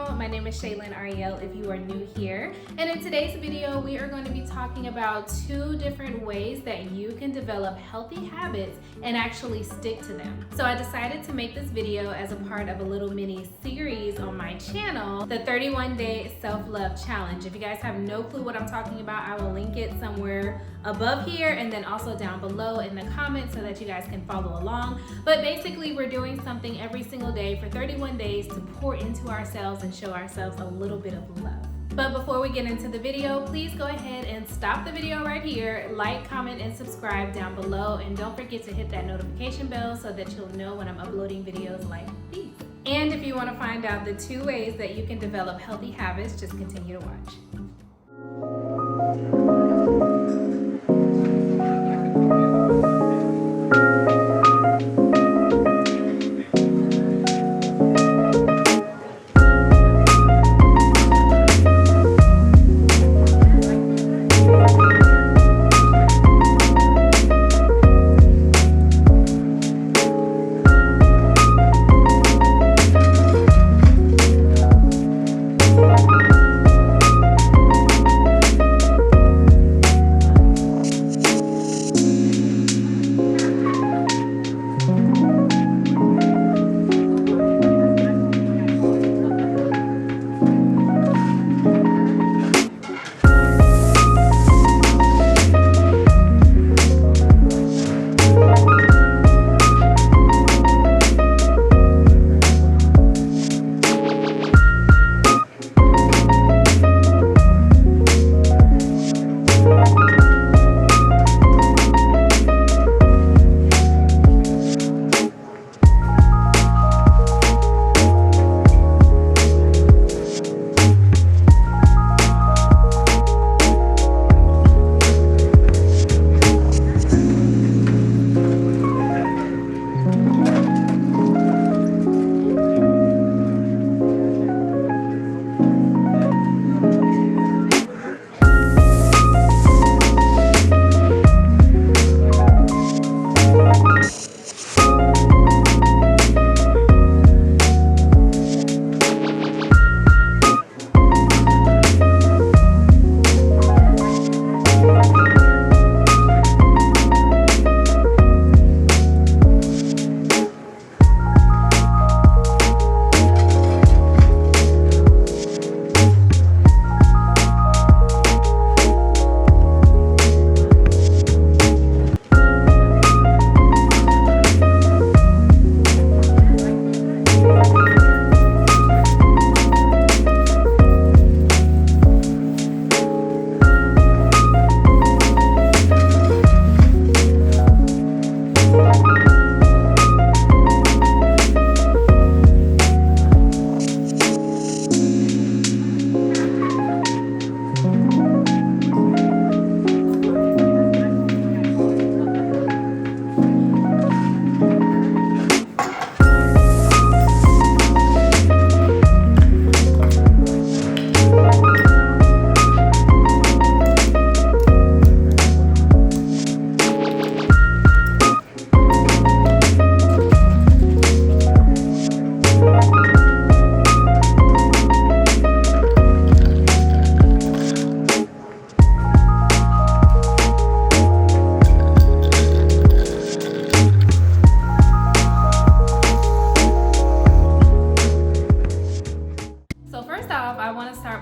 channel. My name is Ari'el if you are new here. And in today's video, we are going to be talking about 2 different ways that you can develop healthy habits and actually stick to them. So I decided to make this video as a part of a little mini series on my channel, the 31-day self-love challenge. If you guys have no clue what I'm talking about, I will link it somewhere above here and then also down below in the comments so that you guys can follow along. But basically, we're doing something every single day for 31 days to pour into ourselves and show ourselves a little bit of love. But before we get into the video, please go ahead and stop the video right here, like, comment, and subscribe down below, and don't forget to hit that notification bell so that you'll know when I'm uploading videos like these. And if you want to find out the 2 ways that you can develop healthy habits, just continue to watch.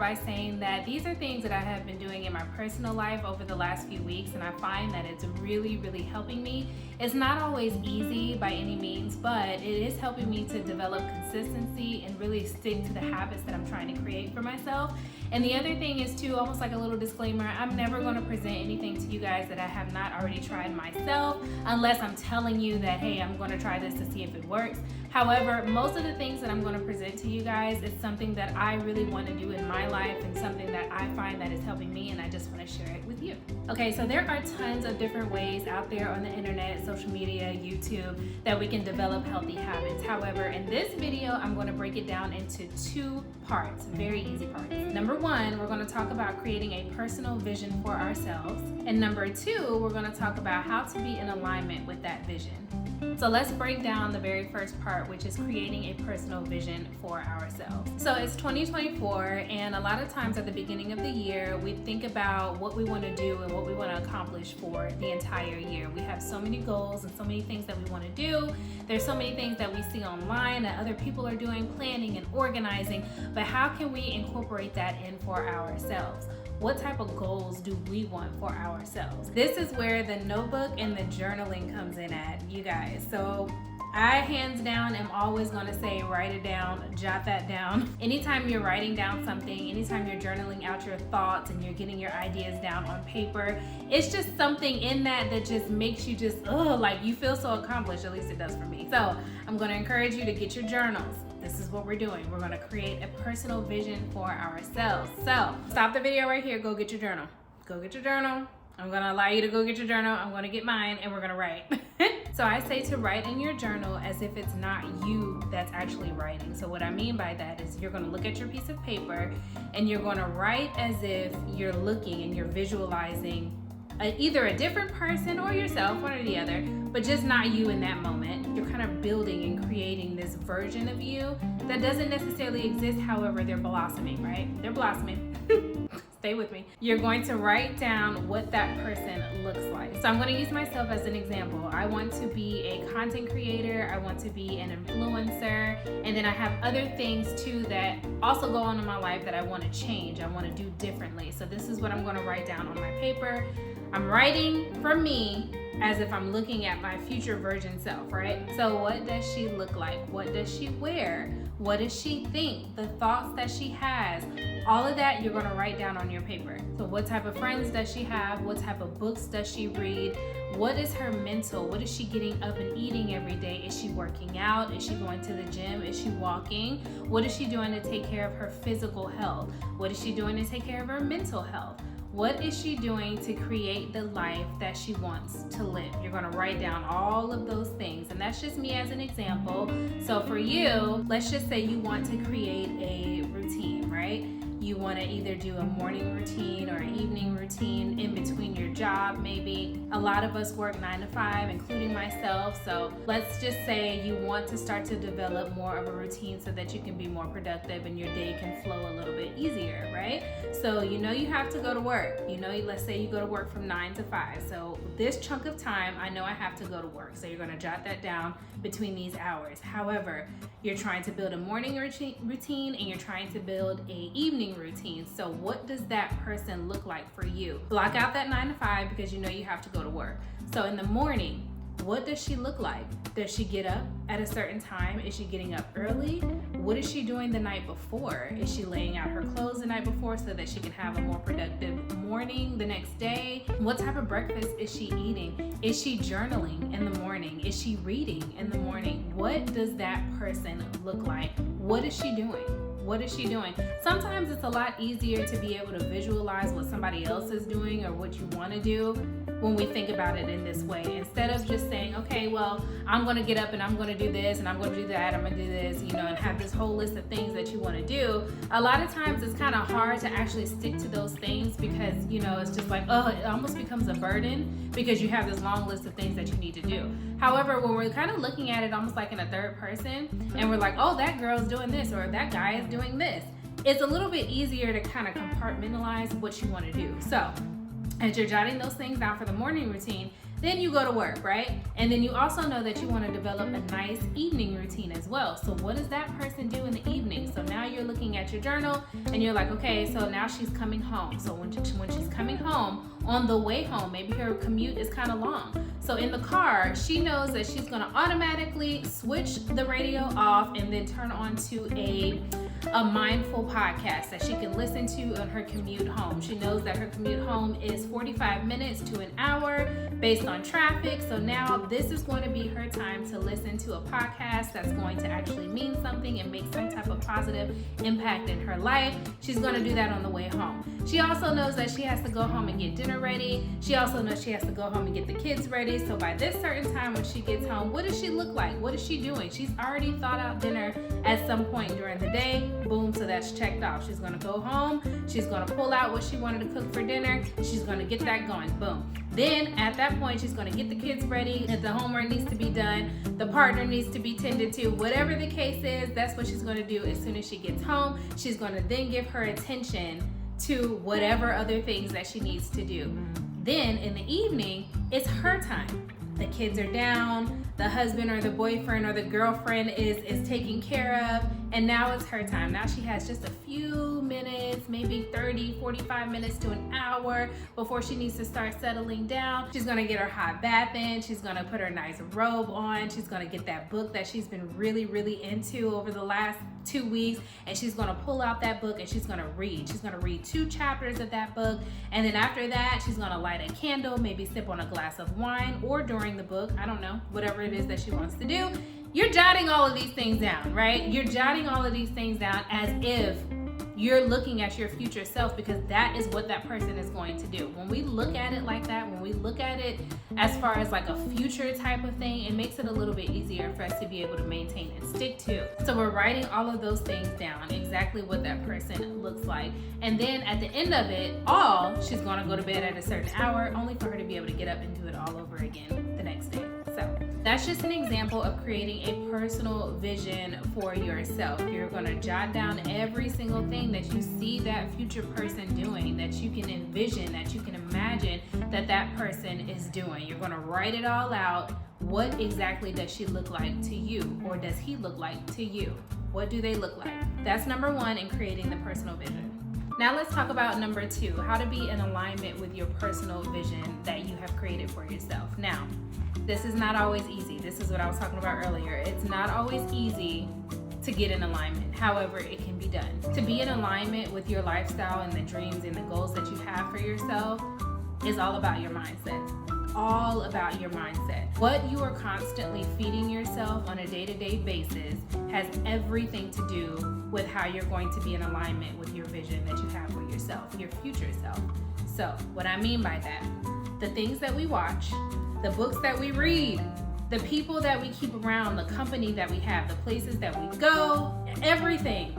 By saying that these are things that I have been doing in my personal life over the last few weeks, and I find that it's really helping me. It's not always easy by any means, but it is helping me to develop consistency and really stick to the habits that I'm trying to create for myself. And the other thing is too, almost like a little disclaimer, I'm never going to present anything to you guys that I have not already tried myself, unless I'm telling you that, hey, I'm going to try this to see if it works. However, most of the things that I'm going to present to you guys is something that I really want to do in my life and something that I find that is helping me, and I just want to share it with you. Okay, so there are tons of different ways out there on the internet, social media, YouTube, that we can develop healthy habits. However, in this video, I'm going to break it down into 2 parts, very easy parts. Number 1, we're going to talk about creating a personal vision for ourselves. And number 2, we're going to talk about how to be in alignment with that vision. So let's break down the very first part, part, which is creating a personal vision for ourselves. So it's 2024, and a lot of times at the beginning of the year, we think about what we want to do and what we want to accomplish for the entire year. We have so many goals and so many things that we want to do. There's so many things that we see online that other people are doing, planning and organizing, but how can we incorporate that in for ourselves? What type of goals do we want for ourselves? This is where the notebook and the journaling comes in at, you guys. So I hands down am always going to say write it down, jot that down. Anytime you're writing down something, anytime you're journaling out your thoughts and you're getting your ideas down on paper, it's just something in that just makes you just, like you feel so accomplished. At least it does for me. So I'm going to encourage you to get your journals. This is what we're doing. We're going to create a personal vision for ourselves. So stop the video right here. Go get your journal. Go get your journal. I'm going to allow you to go get your journal. I'm going to get mine and we're going to write. So I say to write in your journal as if it's not you that's actually writing. So what I mean by that is you're going to look at your piece of paper and you're going to write as if you're looking and you're visualizing either a different person or yourself, one or the other, but just not you in that moment. You're kind of building and creating this version of you that doesn't necessarily exist. However, they're blossoming, right? They're blossoming. Stay with me. You're going to write down what that person looks like. So I'm going to use myself as an example. I want to be a content creator. I want to be an influencer. And then I have other things too that also go on in my life that I want to change. I want to do differently. So this is what I'm going to write down on my paper. I'm writing for me as if I'm looking at my future version self, right? So what does she look like? What does she wear? What does she think? The thoughts that she has, all of that you're going to write down on your paper. So what type of friends does she have? What type of books does she read? What is her mental? What is she getting up and eating every day? Is she working out? Is she going to the gym? Is she walking? What is she doing to take care of her physical health? What is she doing to take care of her mental health? What is she doing to create the life that she wants to live? You're going to write down all of those things. And that's just me as an example. So for you, let's just say you want to create a routine, right? You want to either do a morning routine or an evening routine in between your job, maybe. A lot of us work 9 to 5, including myself. So let's just say you want to start to develop more of a routine so that you can be more productive and your day can flow a little bit easier, right? So you know you have to go to work. You know, let's say you go to work from 9 to 5. So this chunk of time, I know I have to go to work. So you're going to jot that down between these hours. However, you're trying to build a morning routine and you're trying to build a evening routine. So what does that person look like for you? Block out that 9 to 5 because you know you have to go to work. So in the morning, what does she look like? Does she get up at a certain time? Is she getting up early? What is she doing the night before? Is she laying out her clothes the night before so that she can have a more productive morning the next day? What type of breakfast is she eating? Is she journaling in the morning? Is she reading in the morning? What does that person look like? What is she doing? What is she doing? Sometimes it's a lot easier to be able to visualize what somebody else is doing or what you want to do when we think about it in this way. Instead of just saying, okay, well, I'm going to get up and I'm going to do this and I'm going to do that, I'm going to do this, and have this whole list of things that you want to do. A lot of times it's kind of hard to actually stick to those things because, it's just like, it almost becomes a burden because you have this long list of things that you need to do. However, when we're kind of looking at it almost like in a third person and we're like, oh, that girl's doing this or that guy is doing this, it's a little bit easier to kind of compartmentalize what you want to do. So as you're jotting those things down for the morning routine, then you go to work, right? And then you also know that you want to develop a nice evening routine as well. So what does that person do in the evening? So now you're looking at your journal and you're like, okay, so now she's coming home. So when she's coming home, on the way home, maybe her commute is kind of long. So in the car, she knows that she's going to automatically switch the radio off and then turn on to a mindful podcast that she can listen to on her commute home. She knows that her commute home is 45 minutes to an hour based on traffic. So now this is going to be her time to listen to a podcast that's going to actually mean something and make some type of positive impact in her life. She's going to do that on the way home. She also knows that she has to go home and get dinner ready. She also knows she has to go home and get the kids ready. So by this certain time when she gets home, what does she look like? What is she doing? She's already thought out dinner at some point during the day. Boom, so that's checked off. She's gonna go home. She's gonna pull out what she wanted to cook for dinner. She's gonna get that going, boom. Then at that point, she's gonna get the kids ready. If the homework needs to be done, the partner needs to be tended to, whatever the case is, that's what she's gonna do as soon as she gets home. She's gonna then give her attention to whatever other things that she needs to do. Then in the evening, it's her time. The kids are down, the husband or the boyfriend or the girlfriend is taken care of, and now it's her time. Now she has just a few minutes, maybe 30, 45 minutes to an hour before she needs to start settling down. She's gonna get her hot bath in, she's gonna put her nice robe on, she's gonna get that book that she's been really, really into over the last 2 weeks, and she's gonna pull out that book and she's gonna read. She's gonna read 2 chapters of that book, and then after that, she's gonna light a candle, maybe sip on a glass of wine, or during the book, I don't know, whatever it is that she wants to do. You're jotting all of these things down, right? You're jotting all of these things down as if you're looking at your future self, because that is what that person is going to do. When we look at it like that, when we look at it as far as like a future type of thing, it makes it a little bit easier for us to be able to maintain and stick to. So we're writing all of those things down, exactly what that person looks like. And then at the end of it all, she's gonna go to bed at a certain hour, only for her to be able to get up and do it all over again the next day. So that's just an example of creating a personal vision for yourself. You're gonna jot down every single thing that you see that future person doing, that you can envision, that you can imagine that that person is doing. You're gonna write it all out. What exactly does she look like to you, or does he look like to you? What do they look like? That's number 1 in creating the personal vision. Now let's talk about number 2, how to be in alignment with your personal vision that you have created for yourself. Now, this is not always easy. This is what I was talking about earlier. It's not always easy to get in alignment. However, it can be done. To be in alignment with your lifestyle and the dreams and the goals that you have for yourself is all about your mindset. All about your mindset. What you are constantly feeding yourself on a day-to-day basis has everything to do with how you're going to be in alignment with your vision that you have for yourself, your future self. So, what I mean by that, the things that we watch, the books that we read, the people that we keep around, the company that we have, the places that we go, everything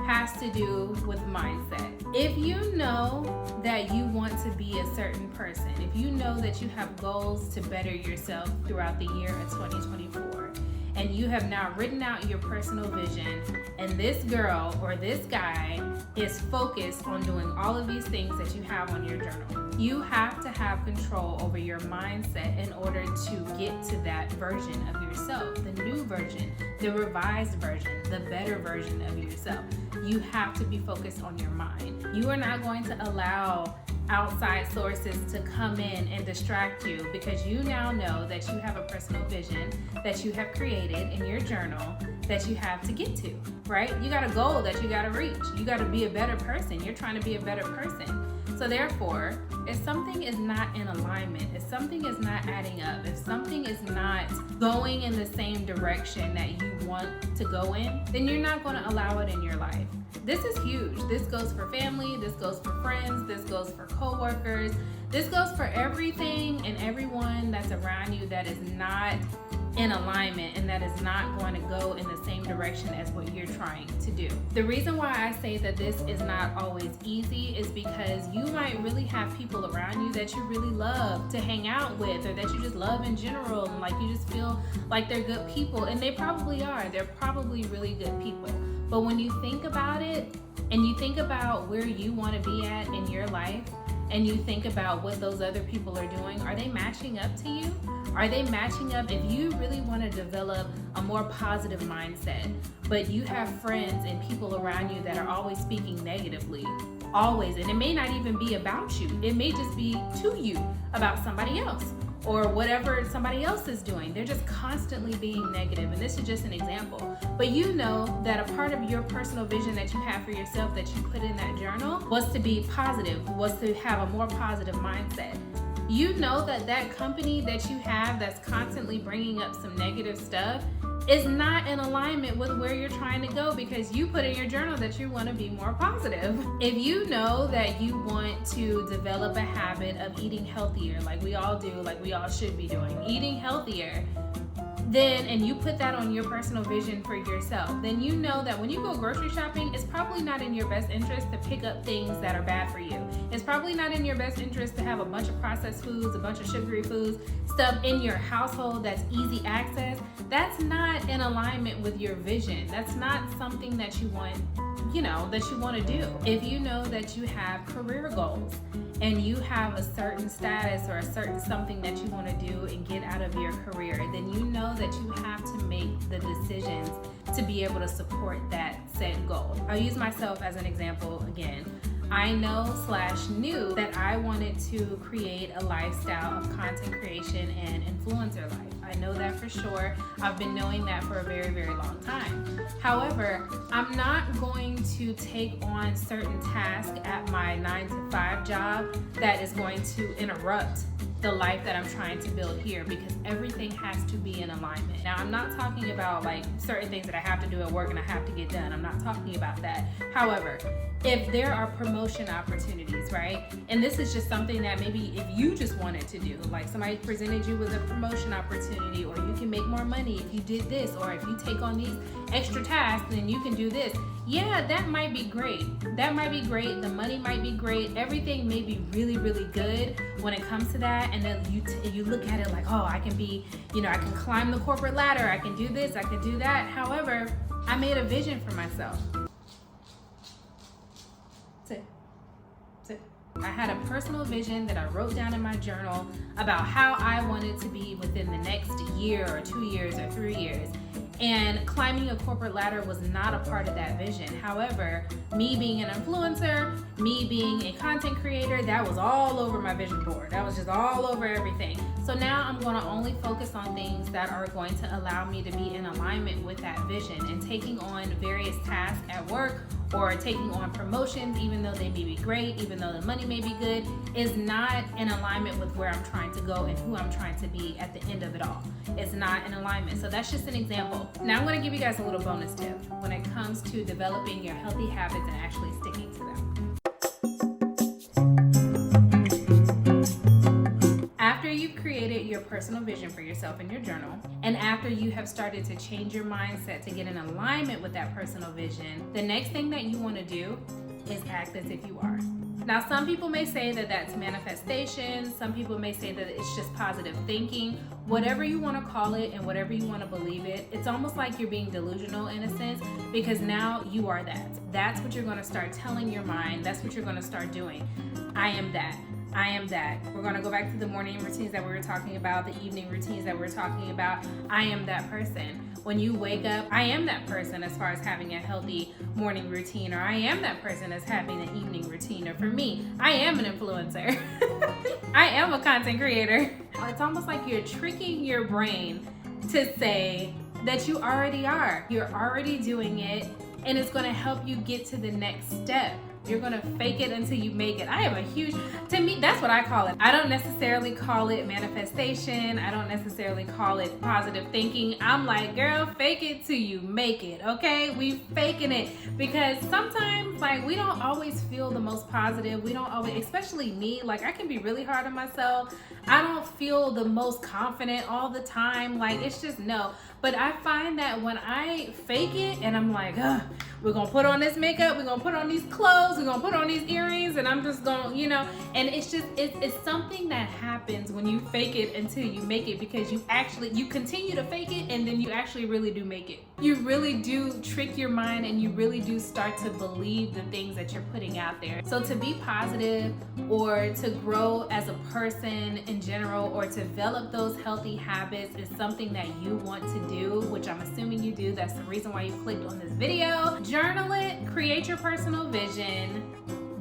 has to do with mindset. If you know that you want to be a certain person, if you know that you have goals to better yourself throughout the year of 2024, and you have now written out your personal vision, and this girl or this guy is focused on doing all of these things that you have on your journal, you have to have control over your mindset in order to get to that version of yourself, the new version, the revised version, the better version of yourself. You have to be focused on your mind. You are not going to allow outside sources to come in and distract you, because you now know that you have a personal vision that you have created in your journal that you have to get to, right? You got a goal that you got to reach. You got to be a better person. You're trying to be a better person. So therefore, if something is not in alignment, if something is not adding up, if something is not going in the same direction that you want to go in, then you're not going to allow it in your life. This is huge. This goes for family, this goes for friends, this goes for coworkers, this goes for everything and everyone that's around you that is not in alignment and that is not going to go in the same direction as what you're trying to do. The reason why I say that this is not always easy is because you might really have people around you that you really love to hang out with, or that you just love in general, and like you just feel like they're good people, and they probably are. They're probably really good people. But when you think about it, and you think about where you want to be at in your life, and you think about what those other people are doing, are they matching up to you? Are they matching up? If you really want to develop a more positive mindset, but you have friends and people around you that are always speaking negatively, always, and it may not even be about you, it may just be to you about somebody else or whatever somebody else is doing. They're just constantly being negative, and this is just an example. But you know that a part of your personal vision that you have for yourself that you put in that journal was to be positive, was to have a more positive mindset. You know that that company that you have that's constantly bringing up some negative stuff, is not in alignment with where you're trying to go, because you put in your journal that you want to be more positive. If you know that you want to develop a habit of eating healthier, like we all do, like we all should be doing, eating healthier, then, and you put that on your personal vision for yourself, then you know that when you go grocery shopping, it's probably not in your best interest to pick up things that are bad for you. It's probably not in your best interest to have a bunch of processed foods, a bunch of sugary foods, stuff in your household that's easy access. That's not in alignment with your vision. That's not something that you want, that you want to do. If you know that you have career goals and you have a certain status or a certain something that you want to do and get out of your career, then you know that you have to make the decisions to be able to support that said goal. I'll use myself as an example again. I knew that I wanted to create a lifestyle of content creation and influencer life. I know that for sure. I've been knowing that for a very, very long time. However, I'm not going to take on certain tasks at my 9-to-5 job that is going to interrupt the life that I'm trying to build here, because everything has to be in alignment. Now, I'm not talking about like certain things that I have to do at work and I have to get done. I'm not talking about that. However, if there are promotion opportunities, right? And this is just something that maybe if you just wanted to do, like somebody presented you with a promotion opportunity, or you can make more money if you did this, or if you take on these extra tasks, then you can do this. Yeah, that might be great. That might be great. The money might be great. Everything may be really, really good when it comes to that. And then you look at it like, oh, I can be, I can climb the corporate ladder. I can do this. I can do that. However, I made a vision for myself. I had a personal vision that I wrote down in my journal about how I wanted to be within the next year or 2 years or 3 years. And climbing a corporate ladder was not a part of that vision. However, me being an influencer, me being a content creator, that was all over my vision board. That was just all over everything. So now I'm going to only focus on things that are going to allow me to be in alignment with that vision, and taking on various tasks at work or taking on promotions, even though they may be great, even though the money may be good, is not in alignment with where I'm trying to go and who I'm trying to be at the end of it all. It's not in alignment. So that's just an example. Now I'm going to give you guys a little bonus tip when it comes to developing your healthy habits and actually sticking to them. After you've created your personal vision for yourself in your journal, and after you have started to change your mindset to get in alignment with that personal vision, the next thing that you want to do is act as if you are. Now, some people may say that that's manifestation. Some people may say that it's just positive thinking. Whatever you want to call it and whatever you want to believe it, it's almost like you're being delusional in a sense, because now you are that. That's what you're going to start telling your mind. That's what you're going to start doing. I am that. I am that. We're going to go back to the morning routines that we were talking about, the evening routines that we were talking about. I am that person. When you wake up, I am that person as far as having a healthy morning routine, or I am that person as having an evening routine, or for me, I am an influencer. I am a content creator. It's almost like you're tricking your brain to say that you already are. You're already doing it, and it's going to help you get to the next step. You're going to fake it until you make it. To me, that's what I call it. I don't necessarily call it manifestation. I don't necessarily call it positive thinking. I'm like, girl, fake it till you make it, okay? We faking it, because sometimes, like, we don't always feel the most positive. We don't always, especially me, like, I can be really hard on myself. I don't feel the most confident all the time. Like, it's just no. But I find that when I fake it and I'm like, we're going to put on this makeup, we're going to put on these clothes, we're going to put on these earrings, and I'm just going, and it's just, it's something that happens when you fake it until you make it, because you continue to fake it, and then you actually really do make it. You really do trick your mind, and you really do start to believe the things that you're putting out there. So to be positive, or to grow as a person in general, or to develop those healthy habits is something that you want to do, which I'm assuming you do. That's the reason why you clicked on this video. Journal it, create your personal vision,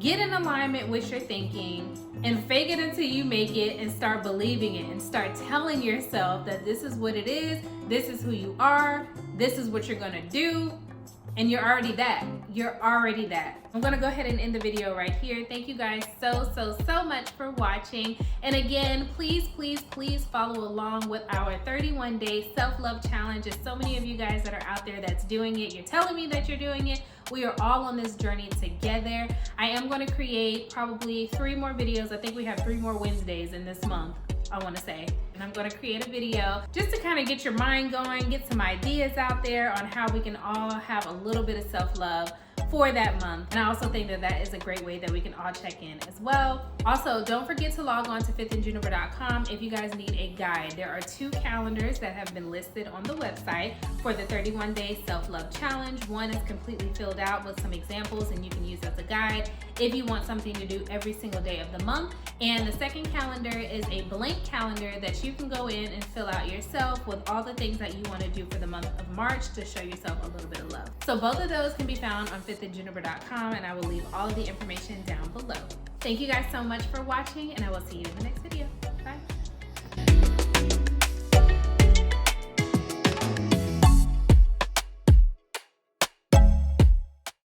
get in alignment with your thinking, and fake it until you make it, and start believing it, and start telling yourself that this is what it is, this is who you are, this is what you're gonna do, and you're already that. you're already that. I'm gonna go ahead and end the video right here. Thank you guys so much for watching. And again, please follow along with our 31-day self-love challenge. There's so many of you guys that are out there that's doing it. You're telling me that you're doing it. We are all on this journey together. I am gonna create probably 3 more videos. I think we have 3 more Wednesdays in this month, I wanna say. And I'm gonna create a video just to kind of get your mind going, get some ideas out there on how we can all have a little bit of self-love for that month. And I also think that that is a great way that we can all check in as well. Also, don't forget to log on to fifthandjuniper.com if you guys need a guide. There are 2 calendars that have been listed on the website for the 31-day self-love challenge. One is completely filled out with some examples and you can use as a guide if you want something to do every single day of the month. And the second calendar is a blank calendar that you can go in and fill out yourself with all the things that you want to do for the month of March to show yourself a little bit of love. So both of those can be found on fifthandjuniper.com, and I will leave all of the information down below. Thank you guys so much for watching, and I will see you in the next video.